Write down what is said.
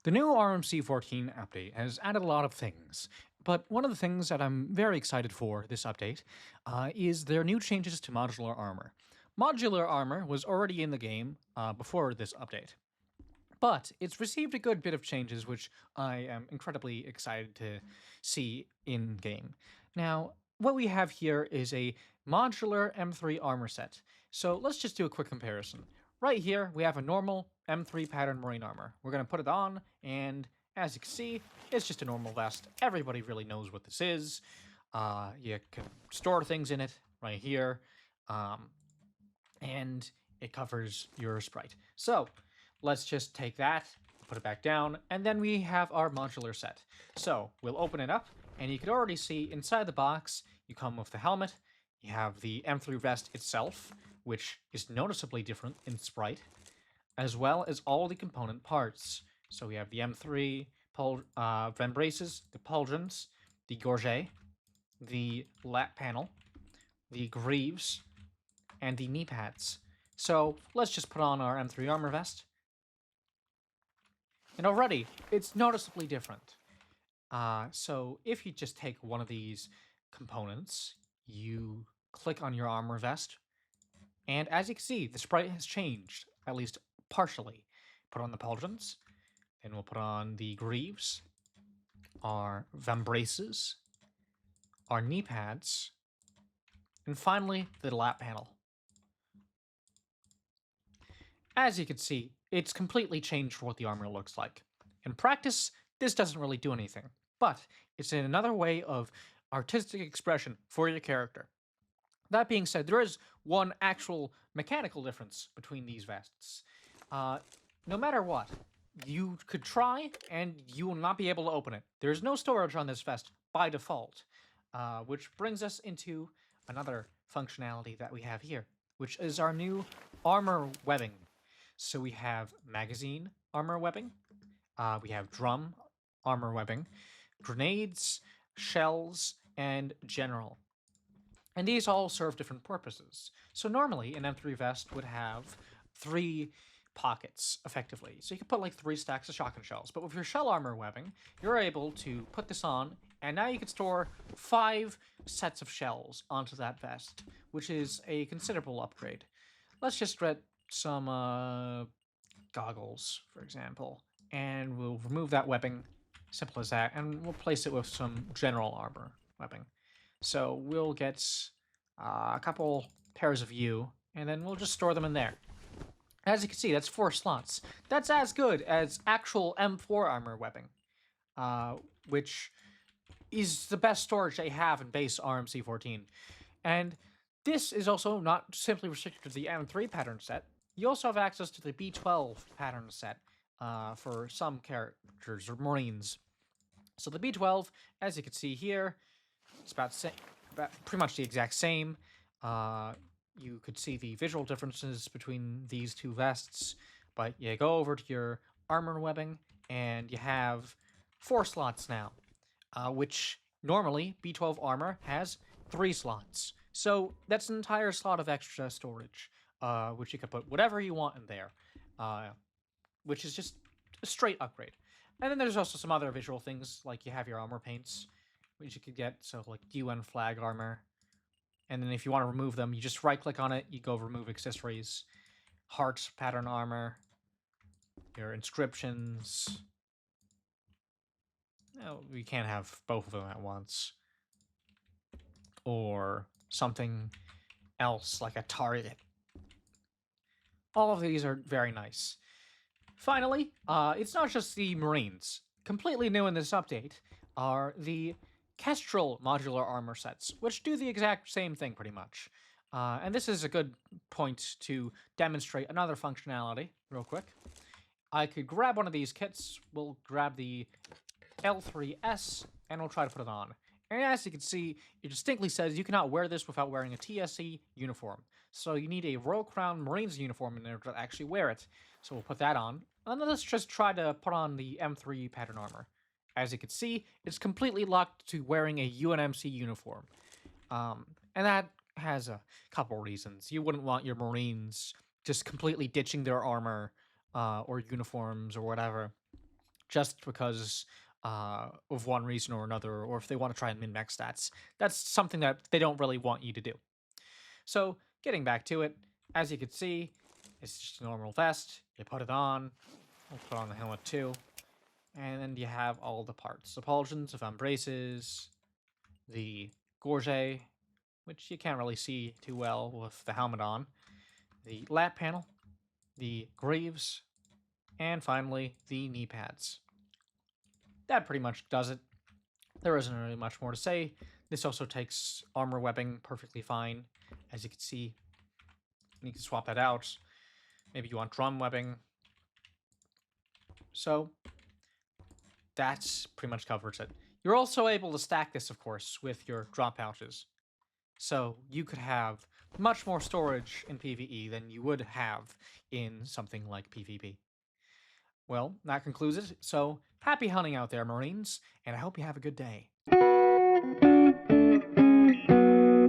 The new RMC-14 update has added a lot of things, but one of the things that I'm very excited for this update is their new changes to modular armor. Modular armor was already in the game before this update, but it's received a good bit of changes which I am incredibly excited to see in-game. Now, what we have here is a modular M3 armor set, so let's just do a quick comparison. Right here, we have a normal M3 pattern marine armor. We're going to put it on, and as you can see, it's just a normal vest. Everybody really knows what this is. You can store things in it right here, and it covers your sprite. So let's just take that, put it back down, and then we have our modular set. So we'll open it up, and you can already see inside the box, you come with the helmet, you have the M3 vest itself, which is noticeably different in sprite, as well as all the component parts. So we have the M3 vambraces, the pauldrons, the gorget, the lat panel, the greaves, and the knee pads. So let's just put on our M3 armor vest. And already, it's noticeably different. So if you just take one of these components, you click on your armor vest, and as you can see, the sprite has changed, at least partially. Put on the pauldrons, then we'll put on the greaves, our vambraces, our knee pads, and finally, the lat panel. As you can see, it's completely changed for what the armor looks like. In practice, this doesn't really do anything, but it's another way of artistic expression for your character. That being said, there is one actual mechanical difference between these vests. No matter what, you could try and you will not be able to open it. There is no storage on this vest by default, which brings us into another functionality that we have here, which is our new armor webbing. So we have magazine armor webbing, we have drum armor webbing, grenades, shells, and general. And these all serve different purposes. So normally, an M3 vest would have 3 pockets, effectively. So you can put like 3 stacks of shotgun shells. But with your shell armor webbing, you're able to put this on, and now you can store 5 sets of shells onto that vest, which is a considerable upgrade. Let's just get some goggles, for example, and we'll remove that webbing, simple as that, and we'll place it with some general armor webbing. So we'll get a couple pairs of you, and then we'll just store them in there. As you can see, that's 4 slots. That's as good as actual M4 armor webbing, which is the best storage they have in base RMC-14. And this is also not simply restricted to the M3 pattern set. You also have access to the B12 pattern set for some characters or Marines. So the B12, as you can see here, it's about pretty much the exact same. You could see the visual differences between these two vests, but you go over to your armor webbing, and you have 4 slots now, which normally B12 armor has 3 slots. So that's an entire slot of extra storage, which you can put whatever you want in there, which is just a straight upgrade. And then there's also some other visual things, like you have your armor paints, which you could get, so like UN flag armor. And then if you want to remove them, you just right-click on it, you go remove accessories, heart pattern armor, your inscriptions. No, we can't have both of them at once. Or something else, like a target. All of these are very nice. Finally, it's not just the Marines. Completely new in this update are the Kestrel modular armor sets, which do the exact same thing pretty much. And this is a good point to demonstrate another functionality real quick. I could grab one of these kits, we'll grab the L3S, and we'll try to put it on. And as you can see, it distinctly says you cannot wear this without wearing a TSE uniform. So you need a Royal Crown Marines uniform in order to actually wear it. So we'll put that on. And then let's just try to put on the M3 pattern armor. As you can see, it's completely locked to wearing a UNMC uniform. And that has a couple reasons. You wouldn't want your Marines just completely ditching their armor or uniforms or whatever just because of one reason or another, or if they want to try and min-max stats. That's something that they don't really want you to do. So, getting back to it, as you can see, it's just a normal vest. You put it on. We'll put on the helmet too. And then you have all the parts. The pauldrons, the vambraces, the gorget, which you can't really see too well with the helmet on, the lap panel, the greaves, and finally the knee pads. That pretty much does it. There isn't really much more to say. This also takes armor webbing perfectly fine, as you can see. You can swap that out. Maybe you want drum webbing. So that's pretty much covers it. You're also able to stack this, of course, with your drop pouches. So you could have much more storage in PvE than you would have in something like PvP. Well, that concludes it. So happy hunting out there, Marines, and I hope you have a good day.